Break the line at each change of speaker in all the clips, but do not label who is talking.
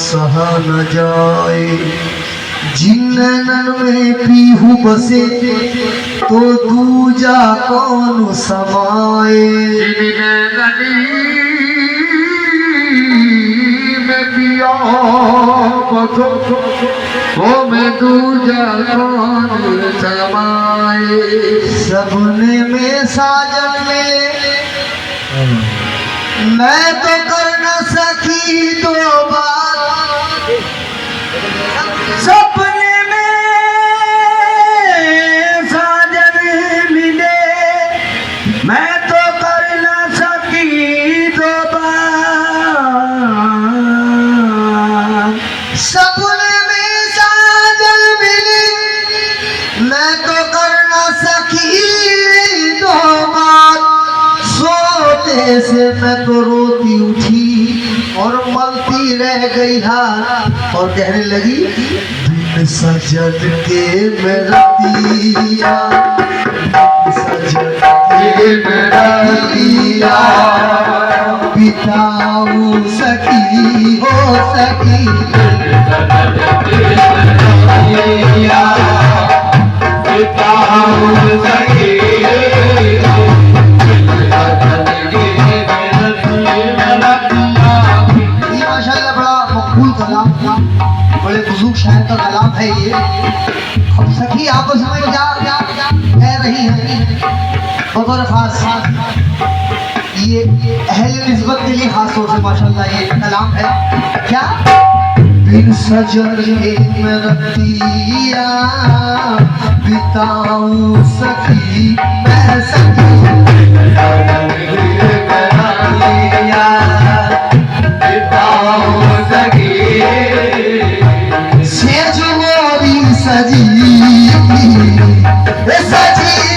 सहा न जाए, जिन्नन में पीहू बसे तो दूजा कौन समाए।
पिया वो में दूजा कौन समाए।
सपने में साजन में मैं तो कर न सकी दो बात, सपने में साजन मिले मैं तो कर न सकी दो बात। सपने में साजन मिले मैं तो कर न सकी दो बात। सोते से मैं तो रोती उठी और मलती रह गई हाथ, और कहने लगी बिन सजन के मैं रतिया, सजन के मैं रतिया बिताऊं सकी हो सकी। बिताऊं सकी बड़े बुजुर्ग शायर का कलाम है ये। अब सखी आपस में क्या कह रही है बतौर खास, ये अहले निस्बत के लिए खास तौर से माशाल्लाह ये कलाम है। क्या बिन सजन के मैं रतिया बिताऊं सखी मैं सखी। सजी सजी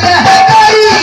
रह गई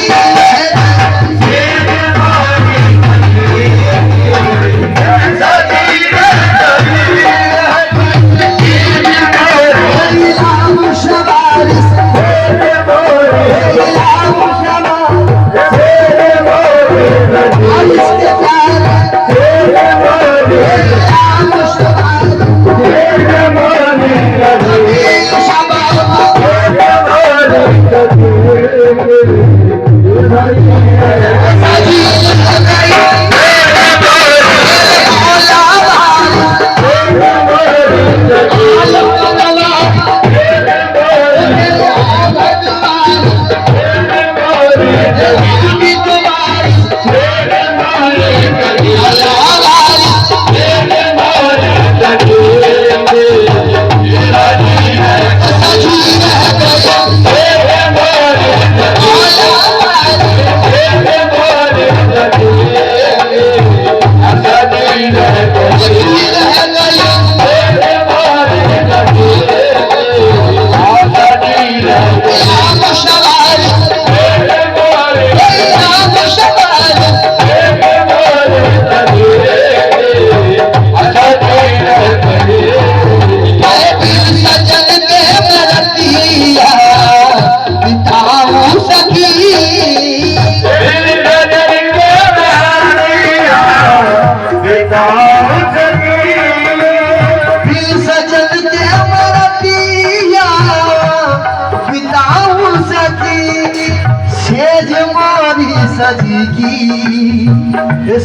सजी की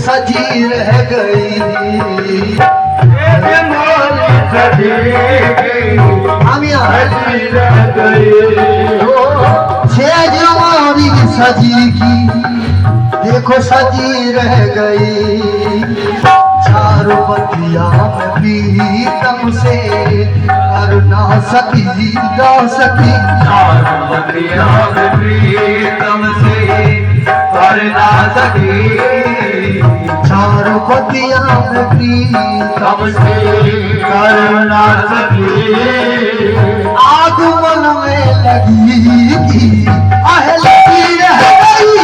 सजी रह गई। हमारी सजी की देखो सजी रह गई। चारों बतिया में प्रीतम से कर ना सकी ना सकी। चारों बतिया में प्रीतम से कर ना सकी। चारों बतिया में प्रीतम से कर ना सकी। आग मन में लगी आह लगी रह गई।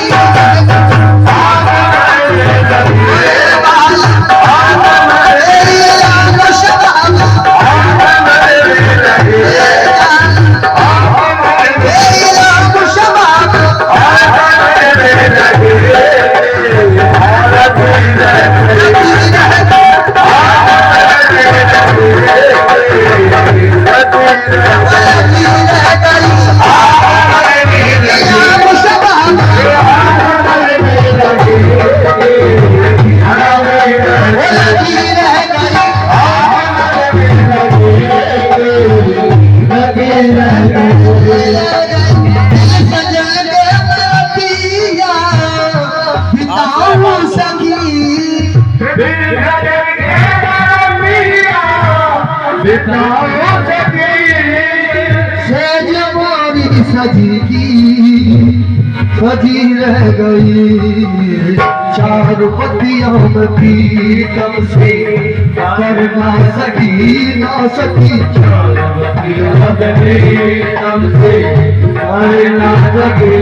Yeah.
सजी रह गई चार पतियों में प्रीतम से कर ना सकी चार पतियों में प्रीतम से कर ना सकी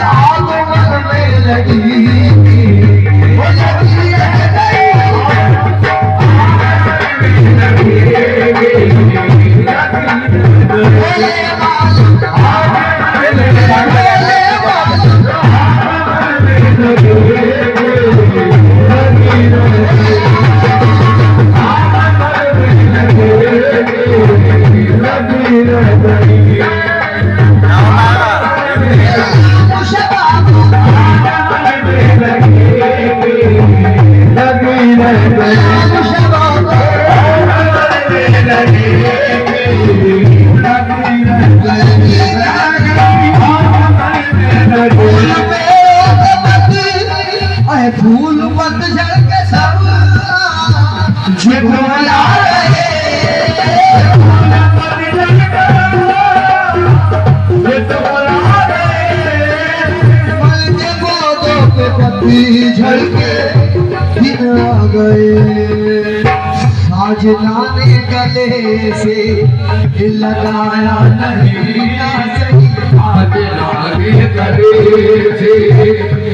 आग मन में लगी फूल पतझड़ के सब झुला रहे पतझड़ के दिन आ गए साजना ने गले से लगाया नहीं सही साजना ने गले से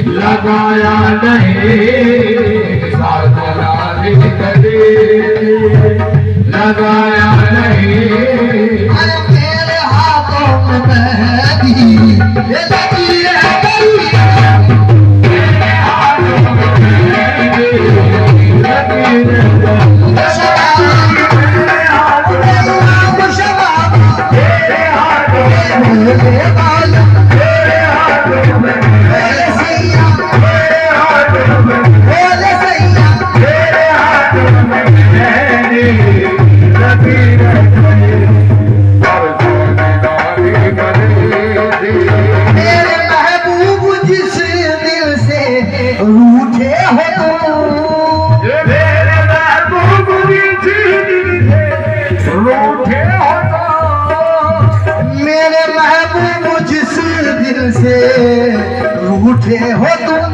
लगाया नहीं साजना ने गले लगाया नहीं अरे मेरे हाथों में मेहंदी लगी रह गई मेरे हाथों में मेहंदी लगी रह रूठे हो तुम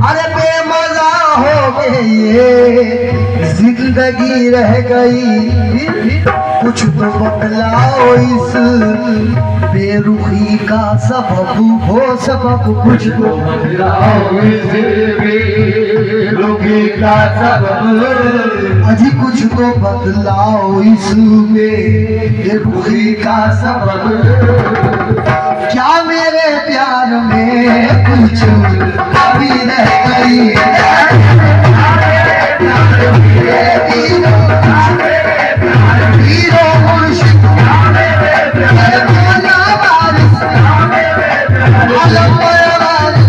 अरे बेमजा हो गए ये जिंदगी रह गई कुछ तो बदलाओ इस बेरुखी का सबब हो सबब कुछ तो बदलाओ इस बेरुखी का सबब अजी कुछ तो बदलाओ इस बेरुखी का सबब क्या मेरे प्यार में कुछ अभी रह गई हीरो मुर्शिद मौला वारिस आलम वारिस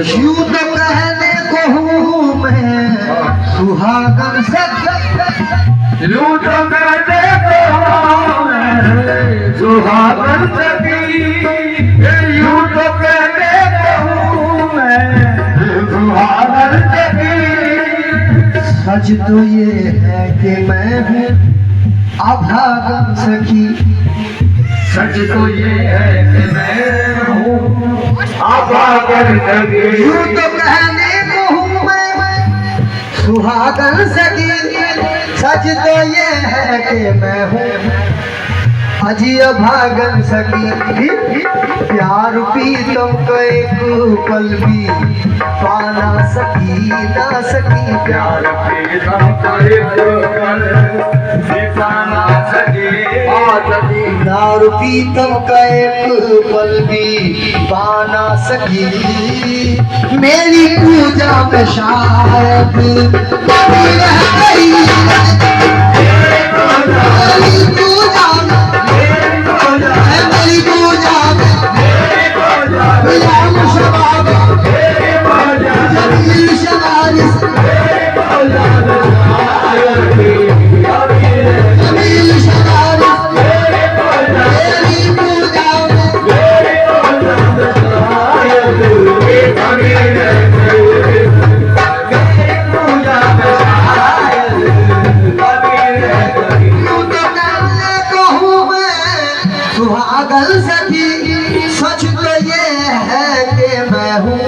यूं तो कहने को हूँ मैं सुहागन सखी यूं तो कहने को हूँ मैं सुहागन सखी यूं तो कहने को हूँ मैं सुहागन सखी सच तो ये है कि मैं हूँ अभागन सखी सच तो ये है कि मैं हूँ अभागन सखी यूं तो कहने को हूँ मैं सुहागन सखी सच तो ये है कि मैं हूँ अजी अभागन सखी प्यार पीतम को एक पल भी पाना सकी ना सकी प्यार पीतम को एक पल भी पाना सकी दारू पीतम का एक पल भी पाना सकी मेरी पूजा में शायद कभी रह गई मेरी पूजा मेरी पूजा गुलाम शबाब जमील शबारिस हूँ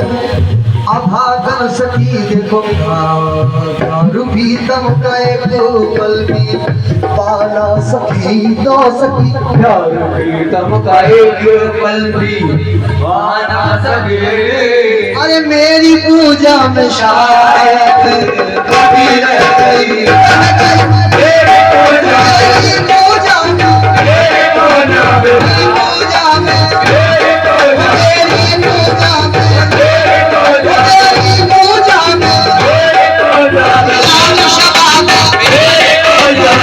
अभागन सखी देखो दारू पीतम का एक पल भी पाना सखी दो सखी
प्यार प्रीतम का एक पल भी पाना सके।
अरे मेरी पूजा में शायद कभी रह गई
तेरे पूजा
मेरी पूजा में
तेरे पूजा
मेरी पूजा में
तेरे पूजा
मेरी पूजा में
तेरे पूजा
तेरी पूजा में
तेरे पूजा
राम शबाब
तेरे पूजा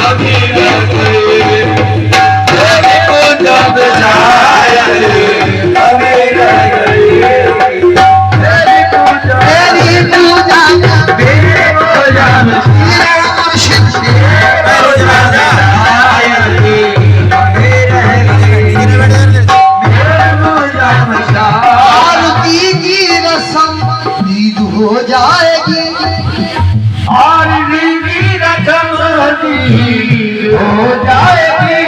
अभी रहे तेरे पूजा शायद अभी रह गई तेरी पूजा
तेरी पूजा में
तेरे पूजा में
मेरा मुर्शिद आरती की रस्म ईद हो जाएगी
हो जाएगी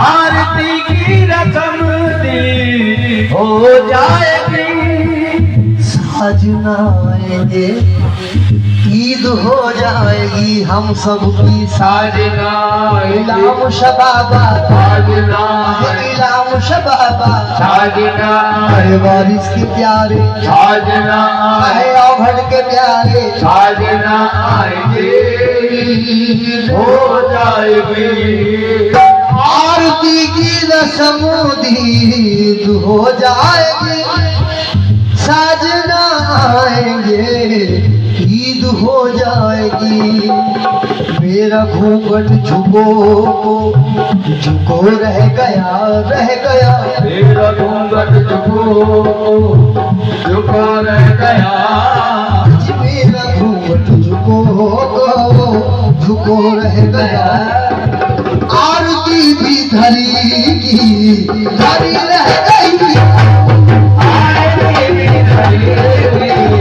आरती की रस्म हो जाएगी
साजना आएंगे ईद हो जाएगी हम सब की
साजना
इलाम शबाबा
साजना
इलाम शबाबा
साजना
अरे वारिस के प्यारे
साजना
अरे औभड़ के प्यारे
साजना आएंगे हो जाएगी
आरती की रस्म ईद हो जाएगी साजना आएंगे ईद हो जाएगी मेरा घूंघट झुको रह गया
तेरा घूंघट झुको रह गया
मेरा घूंघट झुको रह गया आरती भी धरी रह गई
आरती भी धरी